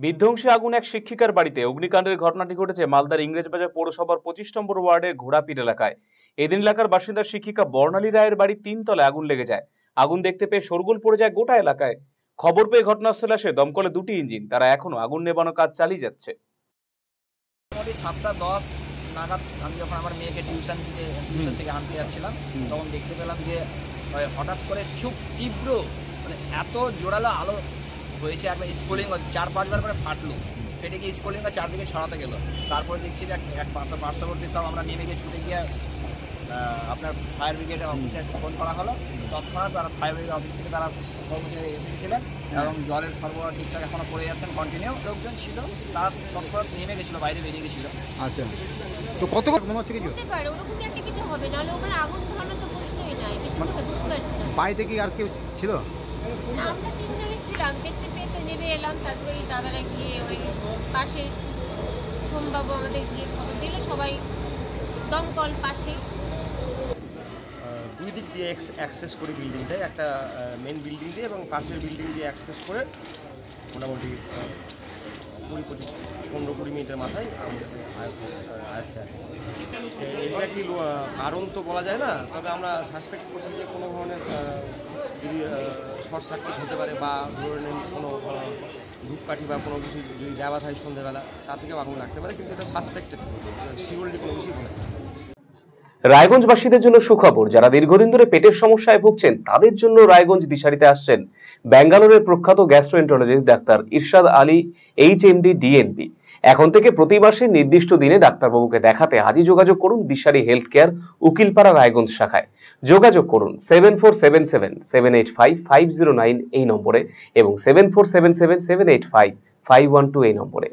বিধ্বংসী আগুন এক শিক্ষিকার বাড়িতে। অগ্নিকাণ্ডের ঘটনাটি ঘটেছে মালদার ইংরেজবাজার পৌরসভার 25 নম্বর ওয়ার্ডের ঘোড়াপীর এলাকায়। এদিন এলাকার বাসিন্দা শিক্ষিকা বর্ণালী রায়ের বাড়ির 3 তলায় আগুন লেগে যায়। আগুন দেখতে পেয়ে শোরগোল পড়ে যায় গোটা এলাকায়। খবর পেয়ে ঘটনাস্থলে আসে দমকলে 2টি ইঞ্জিন। তারা এখনো আগুন নেভানোর কাজ চালিয়ে যাচ্ছে। 7:10 নাগাদ আমি যখন আমার মেয়েকে টিউশন থেকে আনতে যাচ্ছিলাম, তখন দেখতে পেলাম যে হঠাৎ করে খুব তীব্র, মানে এত জোরালো আলো হয়েছে, একবার স্কুলিং 4-5 বার করে ফাটলো, ফেটে গিয়ে স্কুলিংটা চারদিকে ছড়াতে গেল। তারপরে দেখছি যে এক পার্শ্ববর্তী সব আমরা নেমে গিয়ে ছুটে গিয়ে আপনার ফায়ার ব্রিগেডের অফিসে ফোন করা হলো। তৎক্ষণাৎ তারা ফায়ার ব্রিগেড অফিস থেকে তারা কর্মচারী এসেছিলেন এবং জলের সরবরাহ ঠিকঠাক এখনও করে যাচ্ছেন কন্টিনিউ। লোকজন ছিল, তারা তৎক্ষণাৎ নেমে গেছিলো, বাইরে বেরিয়ে গেছিলো। আচ্ছা, তো কত মনে হচ্ছে কিছু কিছু হবে না, ওখানে আগুন ধরানো তো প্রশ্নই নাই, কিছু বুঝতে পারছি না। বাড়িতে কি আর কেউ ছিল? না, আমরা 3 জনই ছিলাম। দেখতে পেয়ে তো নেমে এলাম, তারপরে এই দাদারা গিয়ে ওই পাশে সোমবাবু আমাদের গিয়ে খবর দিল, সবাই দমকল পাশে। দুই দিক দিয়ে অ্যাক্সেস করে বিল্ডিংটায়, একটা মেন বিল্ডিং দিয়ে এবং পাশের বিল্ডিং দিয়ে অ্যাক্সেস করে মোটামুটি 15-20 মিনিটের মাথায় আয়ত্তে। এক্স্যাক্টলি কারণ তো বলা যায় না, তবে আমরা সাসপেক্ট করছি যে কোনো ধরনের যদি শর্ট সার্কিট হতে পারে বা ধরে নিন কোনো ধূপকাঠি বা কোনো কিছু যদি যাওয়া হয় সন্ধ্যেবেলা, তা থেকেও আগুন লাগতে পারে, কিন্তু এটা সাসপেক্টেড, সিওরলি কোনো কিছু বলে। রায়গঞ্জবাসীদের জন্য সুখবর। যারা দীর্ঘদিন ধরে পেটের সমস্যায় ভুগছেন তাদের জন্য রায়গঞ্জ দিশারিতে আসছেন ব্যাঙ্গালোরের প্রখ্যাত গ্যাস্ট্রোএন্টারোলজিস্ট ডাক্তার ইরশাদ আলী, HMD, DNB। এখন থেকে প্রতি মাসে নির্দিষ্ট দিনে ডাক্তারবাবুকে দেখাতে আজই যোগাযোগ করুন দিশারি হেলথ কেয়ার, উকিলপাড়া, রায়গঞ্জ শাখায়। যোগাযোগ করুন 7477785509 এই নম্বরে এবং 7477785512 এই নম্বরে।